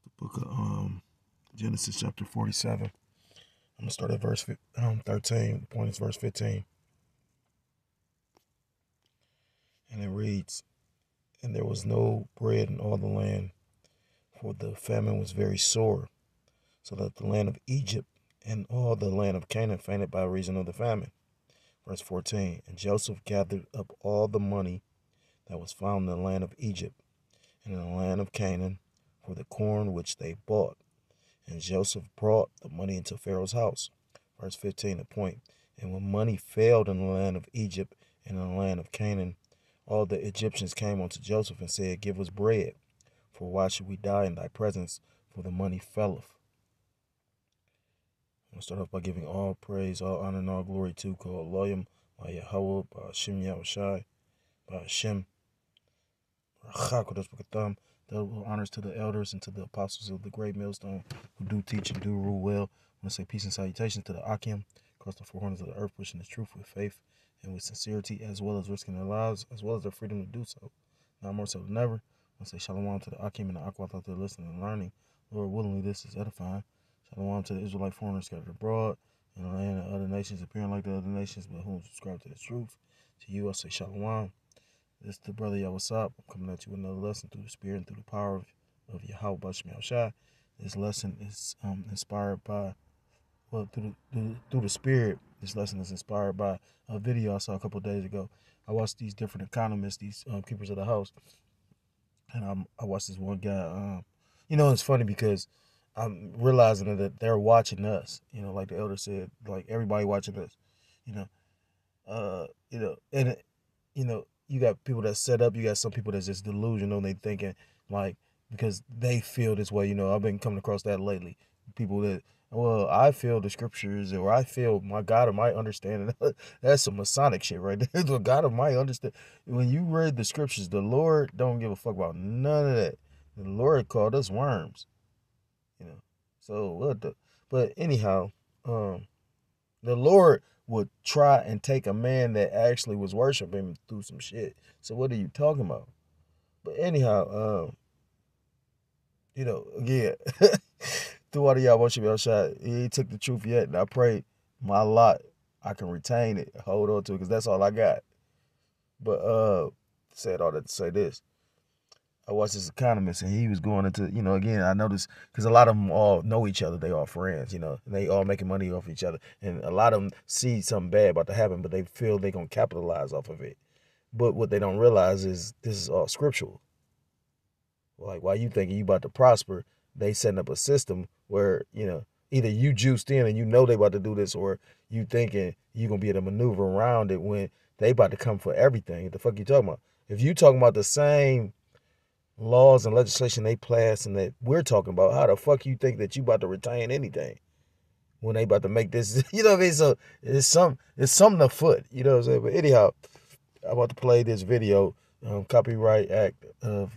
The book of Genesis chapter 47. I'm going to start at verse 13. The point is verse 15. And it reads, "And there was no bread in all the land, for the famine was very sore, so that the land of Egypt and all the land of Canaan fainted by reason of the famine." Verse 14. "And Joseph gathered up all the money that was found in the land of Egypt and in the land of Canaan for the corn which they bought. And Joseph brought the money into Pharaoh's house." Verse 15, the point. "And when money failed in the land of Egypt and in the land of Canaan, all the Egyptians came unto Joseph and said, Give us bread, for why should we die in thy presence? For the money faileth." I'm going to start off by giving all praise, all honor, and all glory to Kol Loyim, by Yahweh, by Hashem Yahushai, by Hashem Rachakodesh B'Katam. Double honors to the elders and to the apostles of the great millstone who do teach and do rule well. I want to say peace and salutations to the Akim across the four corners of the earth, pushing the truth with faith and with sincerity, as well as risking their lives, as well as their freedom to do so. Now more so than ever, I want to say shalom to the Akim and the Akwat out there listening and learning. Lord, willingly this is edifying. Shalom to the Israelite foreigners scattered abroad in the land of other nations, appearing like the other nations, but whom subscribe to the truth. To you I say shalom. This is the brother Yawasop. I'm coming at you with another lesson through the spirit and through the power of Yahweh Bashmi Al-Shai. This lesson is inspired by, through the spirit. This lesson is inspired by a video I saw a couple of days ago. I watched these different economists, these keepers of the house, and I watched this one guy. It's funny because I'm realizing that they're watching us. Like the elder said, like everybody watching us. You got people that set up. You got some people that's just delusional. They thinking like because they feel this way. I've been coming across that lately. People that, well, I feel the scriptures, or I feel my God of my understanding. That's some Masonic shit right there. The God of my understanding. When you read the scriptures, the Lord don't give a fuck about none of that. The Lord called us worms. So what the? But anyhow, the Lord would try and take a man that actually was worshiping him through some shit. So what are you talking about? But anyhow, again, through all of y'all worship y'all shot, he ain't took the truth yet, and I pray my lot I can retain it, hold on to it, because that's all I got. But said all that to say this. I watched this economist, and he was going into, again, I noticed, because a lot of them all know each other. They all friends, and they all making money off each other. And a lot of them see something bad about to happen, but they feel they're going to capitalize off of it. But what they don't realize is this is all scriptural. Like, while you thinking you about to prosper, they setting up a system where, either you juiced in and they about to do this, or you thinking you going to be able to maneuver around it when they about to come for everything. What the fuck you talking about? If you talking about the same laws and legislation they pass and that we're talking about, how the fuck you think that you about to retain anything when they about to make this? You know what I mean? So it's something afoot. You know what I'm saying? But anyhow, I'm about to play this video, Copyright Act of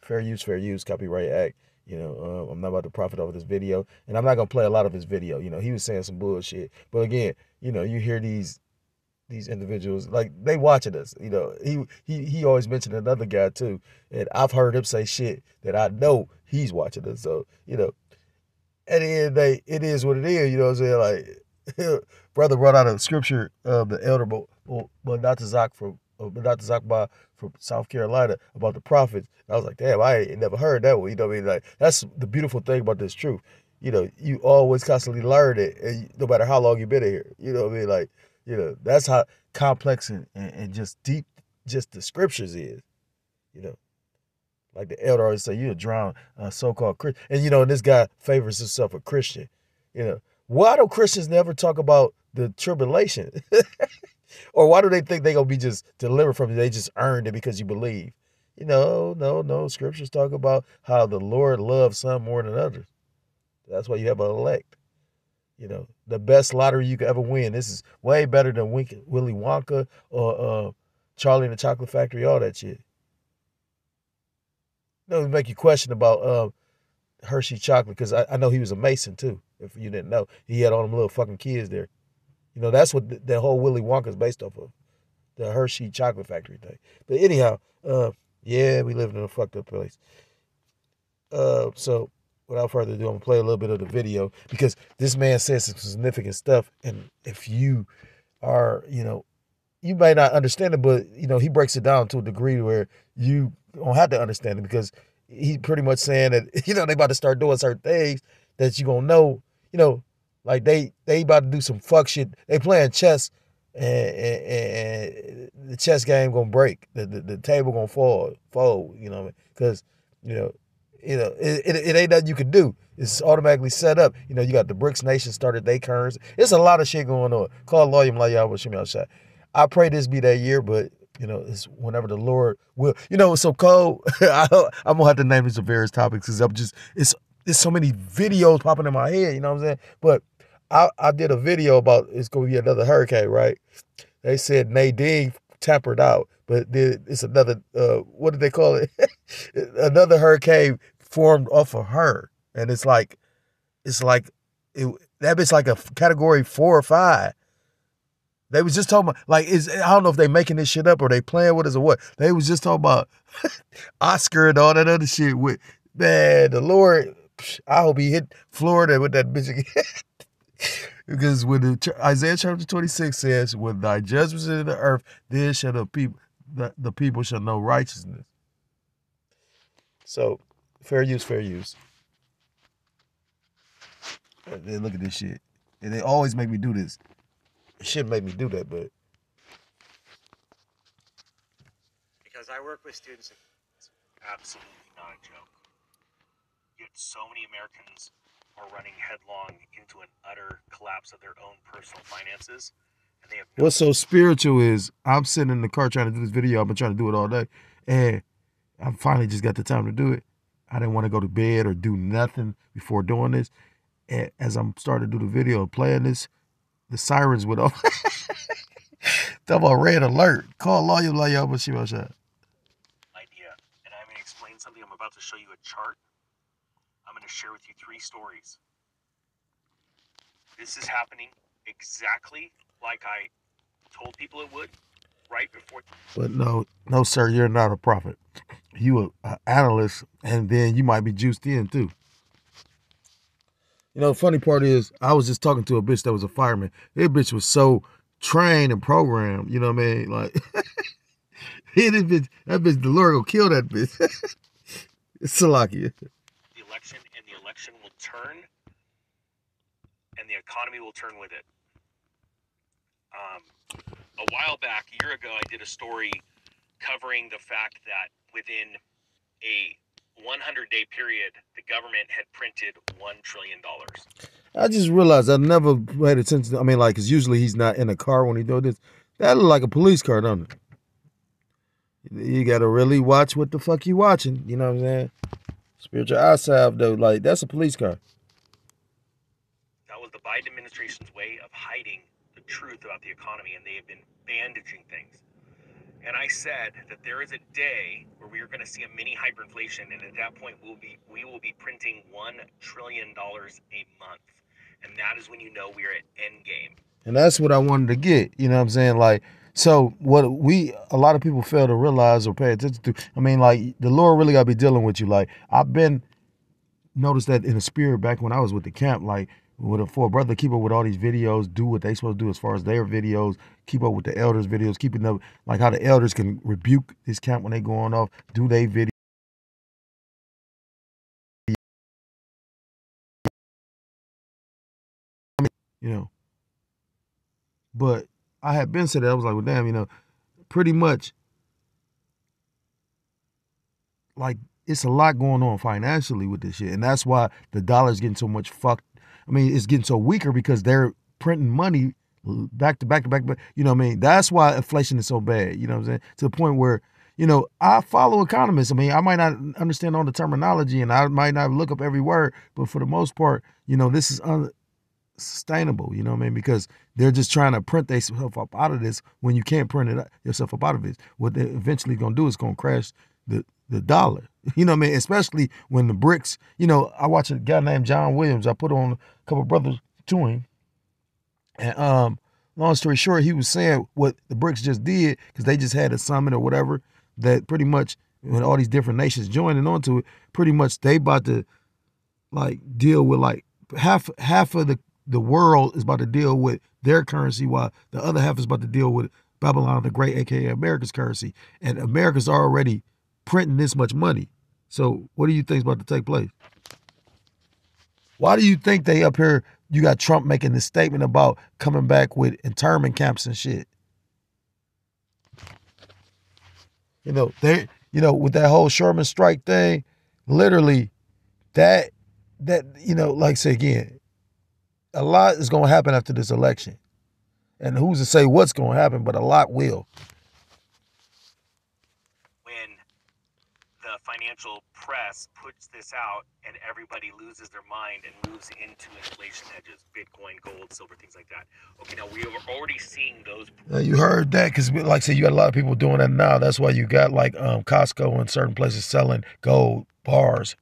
Fair Use Copyright Act. I'm not about to profit off of this video, and I'm not gonna play a lot of his video. He was saying some bullshit, but again, you hear these individuals, like, they watching us. He always mentioned another guy too, and I've heard him say shit that I know he's watching us. So at the end of the day, it is what it is. You know what I'm saying? Like, brother brought out a scripture of the elder, but Dr. Zakba from South Carolina about the prophets. And I was like, damn, I ain't never heard that one. You know what I mean? Like, that's the beautiful thing about this truth. You always constantly learn it, and no matter how long you've been here. You know what I mean? Like, that's how complex and just deep just the scriptures is. Like the elder always say, you drown so-called Christian. And this guy favors himself a Christian. Why do Christians never talk about the tribulation? Or why do they think they gonna be just delivered from it? They just earned it because you believe. No. Scriptures talk about how the Lord loves some more than others. That's why you have an elect. The best lottery you could ever win. This is way better than Willy Wonka or Charlie and the Chocolate Factory, all that shit. It make you question about Hershey chocolate, because I know he was a Mason too. If you didn't know, he had all them little fucking kids there. That's what the whole Willy Wonka is based off of, the Hershey Chocolate Factory thing. But anyhow, yeah, we live in a fucked up place. So without further ado, I'm gonna play a little bit of the video because this man says some significant stuff, and if you are, you may not understand it, but he breaks it down to a degree where you don't have to understand it because he pretty much saying that they about to start doing certain things that you gonna know, like they about to do some fuck shit. They playing chess, and the chess game gonna break. The table gonna fold. Because it ain't nothing you can do. It's automatically set up. You got the BRICS nation started their currency. There's a lot of shit going on. Call lawyer Mlayah Shimmy outside. I pray this be that year, but it's whenever the Lord will. It's so cold. I'm gonna have to name it some various topics because there's so many videos popping in my head. You know what I'm saying? But I did a video about it's gonna be another hurricane, right? They said Nadine tampered out, but it's another. What did they call it? Another hurricane formed off of her, and it's like that bitch like a category 4 or 5. They was just talking about I don't know if they making this shit up or they playing with us or what. They was just talking about Oscar and all that other shit with, man, the Lord. I hope he hit Florida with that bitch again. Because when Isaiah chapter 26 says, when thy judgments in the earth, then shall the people shall know righteousness. So fair use, fair use. And then look at this shit. And they always make me do this. It shouldn't make me do that, but. Because I work with students, it's absolutely not a joke. Yet so many Americans are running headlong into an utter collapse of their own personal finances. And they have What's so spiritual is I'm sitting in the car trying to do this video. I've been trying to do it all day. And I finally just got the time to do it. I didn't want to go to bed or do nothing before doing this. And as I'm starting to do the video and playing this, the sirens went off. Talk about red alert. Call lawyer Shimmy outside. Idea. And I'm going to explain something. I'm about to show you a chart. I'm going to share with you 3 stories. This is happening exactly like I told people it would right before. But no, sir, you're not a prophet. You an analyst, and then you might be juiced in too. The funny part is, I was just talking to a bitch that was a fireman. That bitch was so trained and programmed, you know what I mean? Like, that bitch, the Lord will kill that bitch. It's Salakia. The election, and the election will turn, and the economy will turn with it. A while back, a year ago, I did a story covering the fact that within a 100-day period, the government had printed $1 trillion. I just realized I never paid attention. I mean, like, because usually he's not in a car when he does this. That look like a police car, don't it? You got to really watch what the fuck you watching. You know what I'm saying? Spiritual eyesight, though, like, that's a police car. That was the Biden administration's way of hiding the truth about the economy, and they have been bandaging things. And I said that there is a day where we are going to see a mini hyperinflation, and at that point we will be printing $1 trillion a month. And that is when you know we are at end game. And that's what I wanted to get, you know what I'm saying? Like, so what a lot of people fail to realize or pay attention to, I mean, like, the Lord really got to be dealing with you. Like, I've been noticed that in the spirit back when I was with the camp, like, for a brother, keep up with all these videos, do what they supposed to do as far as their videos, keep up with the elders' videos, keeping up, like how the elders can rebuke this camp when they going off, do their video. But I had been said that, I was like, well, damn, pretty much, like, it's a lot going on financially with this shit. And that's why the dollar's getting so much fucked. I mean, it's getting so weaker because they're printing money back to back to back. You know what I mean? That's why inflation is so bad. You know what I'm saying? To the point where, I follow economists. I mean, I might not understand all the terminology and I might not look up every word, but for the most part, this is unsustainable. You know what I mean? Because they're just trying to print themselves up out of this when you can't print yourself up out of it. What they're eventually going to do is going to crash the dollar. You know what I mean? Especially when the BRICS, I watch a guy named John Williams. I put on a couple of brothers to him. And long story short, he was saying what the BRICS just did, because they just had a summit or whatever, that pretty much when all these different nations joining onto it, pretty much they about to like deal with like half of the world is about to deal with their currency, while the other half is about to deal with Babylon the Great, aka America's currency. And America's already printing this much money. So what do you think is about to take place? Why do you think they up here, you got Trump making this statement about coming back with internment camps and shit? You know, with that whole Sherman strike thing, literally that like I say again, a lot is gonna happen after this election. And who's to say what's gonna happen, but a lot will. When the financial press puts this out and everybody loses their mind and moves into inflation hedges, Bitcoin, gold, silver, things like that. Okay, now we are already seeing those. You heard that, because like I said, you got a lot of people doing that now. That's why you got like Costco and certain places selling gold bars,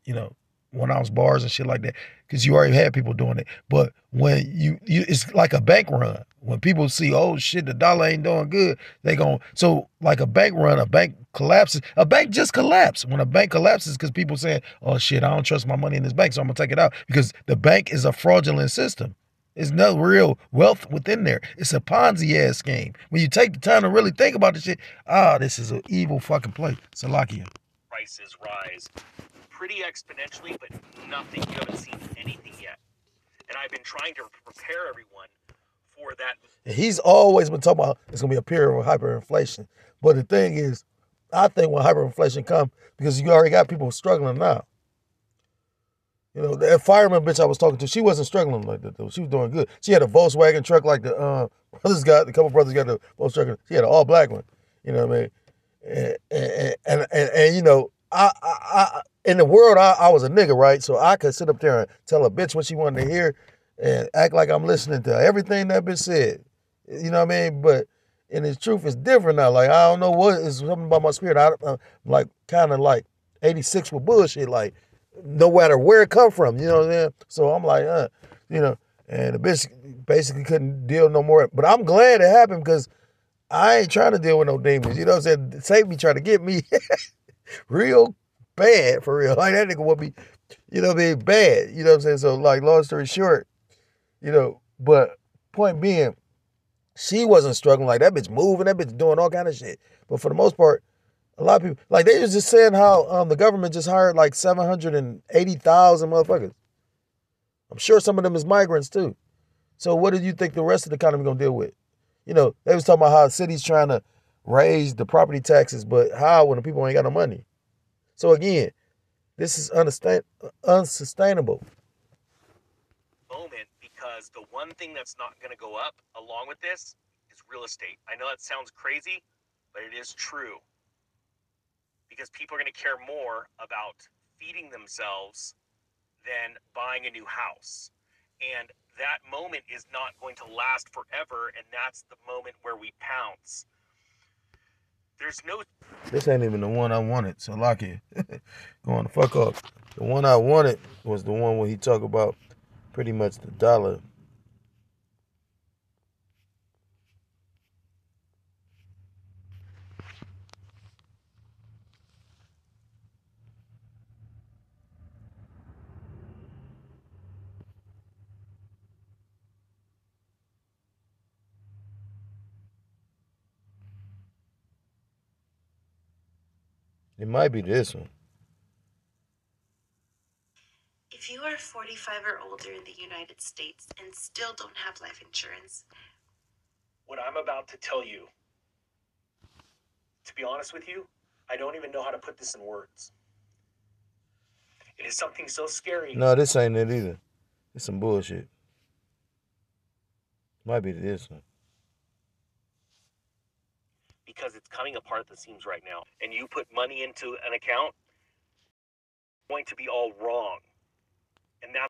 1 ounce bars and shit like that, because you already had people doing it. But when you it's like a bank run. When people see, oh shit, the dollar ain't doing good, they gon' so like a bank run, a bank collapses. A bank just collapsed. When a bank collapses, because people saying, oh shit, I don't trust my money in this bank, so I'm gonna take it out, because the bank is a fraudulent system. There's no real wealth within there. It's a Ponzi ass scheme. When you take the time to really think about this shit, this is an evil fucking place. Salakia. Prices rise pretty exponentially, but nothing, you haven't seen anything yet. And I've been trying to prepare everyone for that. And he's always been talking about it's going to be a period of hyperinflation. But the thing is, I think when hyperinflation comes, because you already got people struggling now. That fireman bitch I was talking to, she wasn't struggling like that, though. She was doing good. She had a Volkswagen truck like the couple brothers got the Volkswagen. She had an all black one. You know what I mean? And I in the world, I was a nigga, right? So I could sit up there and tell a bitch what she wanted to hear and act like I'm listening to everything that bitch said. You know what I mean? But in its truth, it's different now. Like, I don't know what is something about my spirit. I'm like kind of like 86 with bullshit, like no matter where it come from, you know what I'm saying? So I'm like, and the bitch basically couldn't deal no more. But I'm glad it happened, because I ain't trying to deal with no demons. You know what I'm saying? Satan be trying to get me real bad, for real. Like, that nigga would be, bad. You know what I'm saying? So, like, long story short, but point being, she wasn't struggling. Like, that bitch moving, that bitch doing all kind of shit. But for the most part, a lot of people, like, they was just saying how the government just hired like 780,000 motherfuckers. I'm sure some of them is migrants too. So what do you think the rest of the economy gonna deal with? They was talking about how the city's trying to raise the property taxes, but how when the people ain't got no money? So again, this is unsustainable. Moment, because the one thing that's not going to go up along with this is real estate. I know that sounds crazy, but it is true. Because people are going to care more about feeding themselves than buying a new house. And that moment is not going to last forever, and that's the moment where we pounce. There's no... This ain't even the one I wanted, so lock it. Going the fuck up. The one I wanted was the one where he talk about pretty much the dollar. It might be this one. If you are 45 or older in the United States and still don't have life insurance, what I'm about to tell you, to be honest with you, I don't even know how to put this in words. It is something so scary. No, this ain't it either. It's some bullshit. Might be this one. Because it's coming apart at the seams right now. And you put money into an account, it's going to be all wrong. And that's